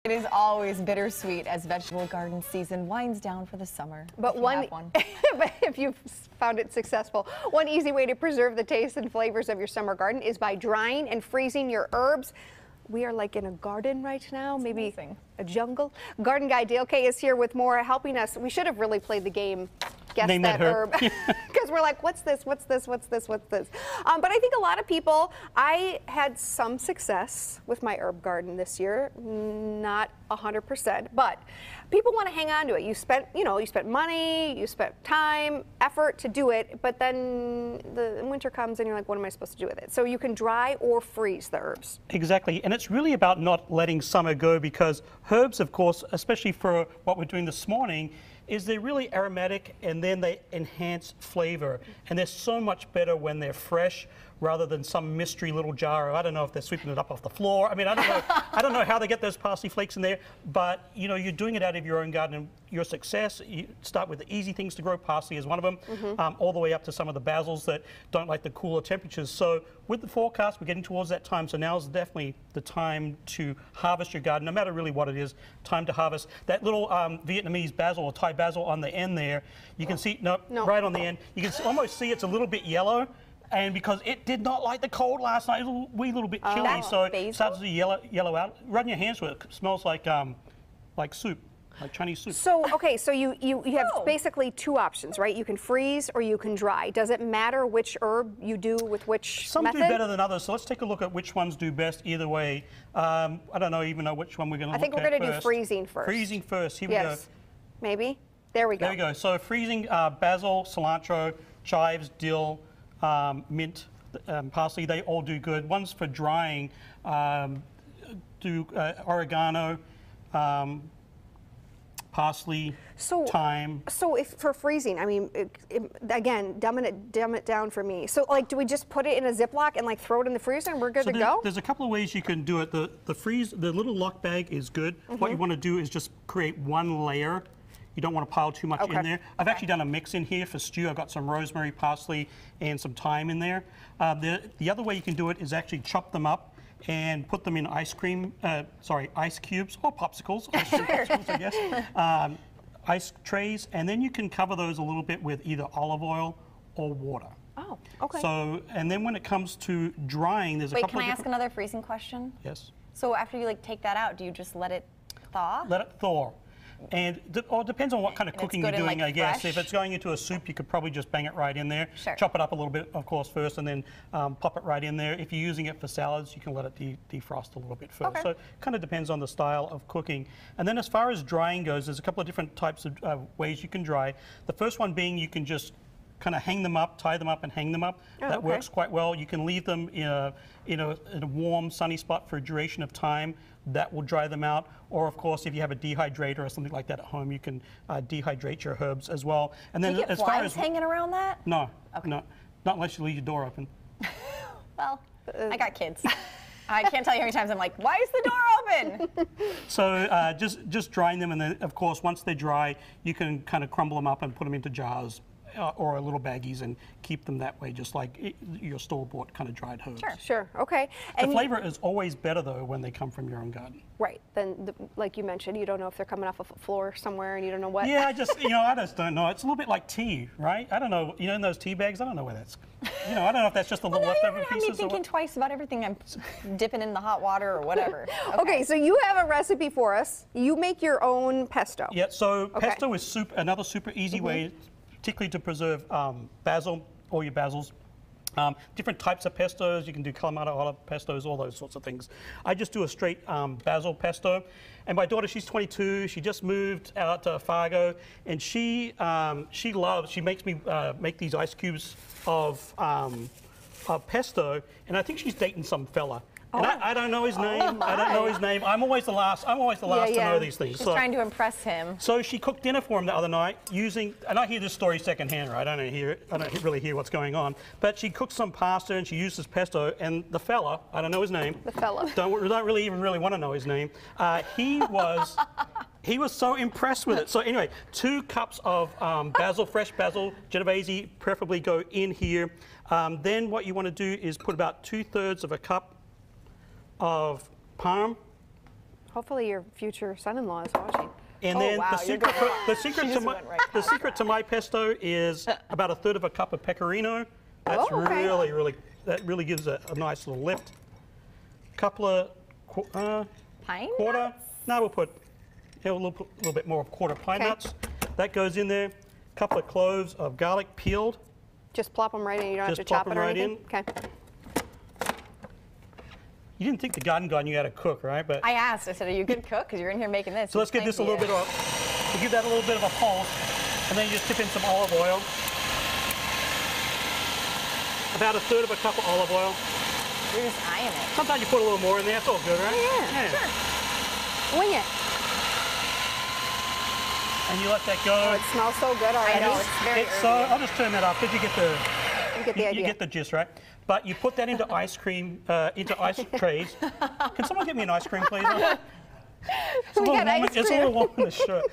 It is always bittersweet as vegetable garden season winds down for the summer. But but if you've found it successful, one easy way to preserve the taste and flavors of your summer garden is by drying and freezing your herbs. We are like in a garden right now, maybe a jungle. Garden guy Dale K is here with more, helping us. We should have really played the game. Guess Name that herb, because we're like, what's this, what's this, what's this, what's this? But I think a lot of people, I had some success with my herb garden this year, not 100%, but people want to hang on to it. You spent, you spent money, you spent time, effort to do it, but then the winter comes and you're like, what am I supposed to do with it? So you can dry or freeze the herbs. Exactly, and it's really about not letting summer go, because herbs, of course, especially for what we're doing this morning, is they're really aromatic and then they enhance flavor. And they're so much better when they're fresh rather than some mystery little jar. I don't know if they're sweeping it up off the floor. I mean, I don't know. I don't know how they get those parsley flakes in there, but you're doing it out of your own garden. And your success, you start with the easy things to grow. Parsley is one of them, all the way up to some of the basils that don't like the cooler temperatures. So with the forecast, we're getting towards that time. So now is definitely the time to harvest your garden, no matter really what it is, time to harvest. That little Vietnamese basil or Thai basil on the end there, you can see, right on the end, you can almost see it's a little bit yellow. And because it did not like the cold last night, it was a wee little bit chilly, so it starts to yellow out. Run your hands through it. It smells like soup, like Chinese soup. So, okay, so you have basically two options, right? You can freeze or you can dry. Does it matter which herb you do with which Some method? do better than others, so let's take a look at which ones do best either way. I don't even know which one we're going to look at. I think we're going to do freezing first. Freezing first. Here we go. Maybe. There we go. There we go. So freezing basil, cilantro, chives, dill, mint, parsley, they all do good. Ones for drying do oregano, parsley, thyme. So if for freezing, I mean, again, dumb it down for me. So like, do we just put it in a Ziploc and like throw it in the freezer and we're good to go? There's a couple of ways you can do it. The little lock bag is good. What you want to do is just create one layer. You don't want to pile too much in there. I've actually done a mix in here for stew. I've got some rosemary, parsley, and some thyme in there. The other way you can do it is actually chop them up and put them in ice cubes or popsicles, popsicles I guess, ice trays, and then you can cover those a little bit with either olive oil or water. Oh, okay. So, and then when it comes to drying, there's a couple of Wait, can I ask another freezing question? Yes. So after you take that out, do you just let it thaw? Let it thaw. And it depends on what kind of cooking you're doing, I guess. If it's going into a soup, you could probably just bang it right in there. Sure. Chop it up a little bit, of course, first, and then pop it right in there. If you're using it for salads, you can let it defrost a little bit first. So it kind of depends on the style of cooking. And then as far as drying goes, there's a couple of different types of ways you can dry. The first one being you can just kind of hang them up, tie them up and hang them up. That works quite well. You can leave them in a warm, sunny spot for a duration of time. That will dry them out. Or of course, if you have a dehydrator or something like that at home, you can dehydrate your herbs as well. And then do you get flies hanging around that? No, not unless you leave your door open. Well, I got kids. I can't tell you how many times I'm like, why is the door open? So just drying them, and then of course once they're dry, you can kind of crumble them up and put them into jars. Or little baggies and keep them that way, just like your store-bought kind of dried herbs. Sure, okay. And the flavor is always better, though, when they come from your own garden. Right, then, like you mentioned, you don't know if they're coming off a floor somewhere and you don't know what. Yeah, I just don't know. It's a little bit like tea, right? I don't know, in those tea bags, I don't know where that's, I don't know if that's just a little leftover pieces. Have me thinking twice about everything I'm dipping in the hot water or whatever. Okay, so you have a recipe for us. You make your own pesto. Yeah, so pesto is another super easy way, particularly to preserve basil, all your basils. Different types of pestos. You can do Kalamata olive pestos, all those sorts of things. I just do a straight basil pesto. And my daughter, she's 22. She just moved out to Fargo, and she makes me make these ice cubes of pesto, and I think she's dating some fella. And I don't know his name. I don't know his name. I'm always the last. I'm always the last to know these things. She's trying to impress him. So she cooked dinner for him the other night using, and I hear this story secondhand, right? I don't really hear what's going on. But she cooked some pasta and she used this pesto. And the fella, I don't know his name. The fella. Don't really want to know his name. He was so impressed with it. So anyway, 2 cups of fresh basil, Genovese, preferably go in here. Then what you want to do is put about 2/3 of a cup of parm, Hopefully your future son-in-law is watching. And Oh, then wow, the you're secret, good. the secret She to just my went right the past secret to my pesto is about 1/3 cup of pecorino. That's Oh, okay. that really gives a nice little lift. Couple of Pine quarter. nuts? No, we'll put a little bit more of quarter pine Okay. nuts. That goes in there. Couple of cloves of garlic peeled. Just plop them right in. You don't have Just to chop plop it or 'em right anything. Okay. You didn't think the garden guy knew how to cook, right? But I asked. I said, "Are you a good cook? Because you're in here making this." so let's get this a little bit of, to give that a little bit of a pulse, and then you just tip in some olive oil. About 1/3 cup of olive oil. You're just eyeing it. Sometimes you put a little more in there. It's all good, right? Yeah, Sure. Wing it. And you let that go. Oh, it smells so good already. I know, it's very So herby. I'll just turn that off because you get the You get the idea. you get the gist, right? But you put that into ice cream, into ice trays. Can someone get me an ice cream, please? It's a We little got warm. ice It's a cream. little warm in the shirt.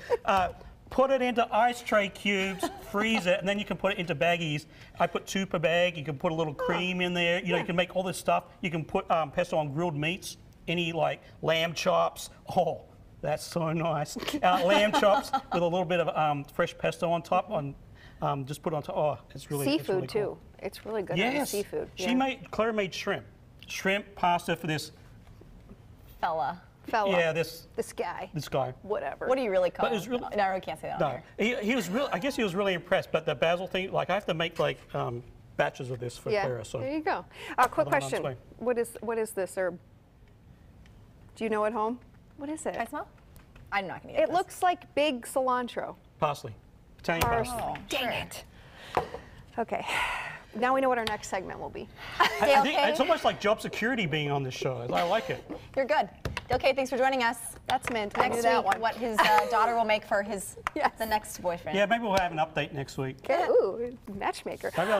Put it into ice tray cubes, freeze it, and then you can put it into baggies. I put 2 per bag. You can put a little cream in there. You know, you can make all this stuff. You can put pesto on grilled meats, any like lamb chops. Oh, that's so nice. Lamb chops with a little bit of fresh pesto on top. Just put it on top. Oh, it's really Seafood it's really too. cool. It's really good on the Yes. seafood. Claire made shrimp pasta for this. Fella. Fella. Yeah, this guy. guy. Whatever. What do you really call But it was him? really- No, I really can't say that on No, here. he was real. I guess he was really impressed. But the basil thing, like I have to make like batches of this for Yeah. Clara. So There you go. Quick Put 'em on its question. way. What is this herb? Do you know at home? What is it? Can I smell? I'm not gonna get It this. looks like big cilantro. parsley, Italian parsley. Oh, Dang sure. it. Okay. Now we know what our next segment will be. I Dale think K, it's almost like job security being on this show. I like it. you're good. Dale K, thanks for joining us. That's mint. I knew Next that week, one. what his daughter will make for his Yes. the next boyfriend. Yeah, maybe we'll have an update next week. Okay. Ooh, matchmaker. Maybe I'll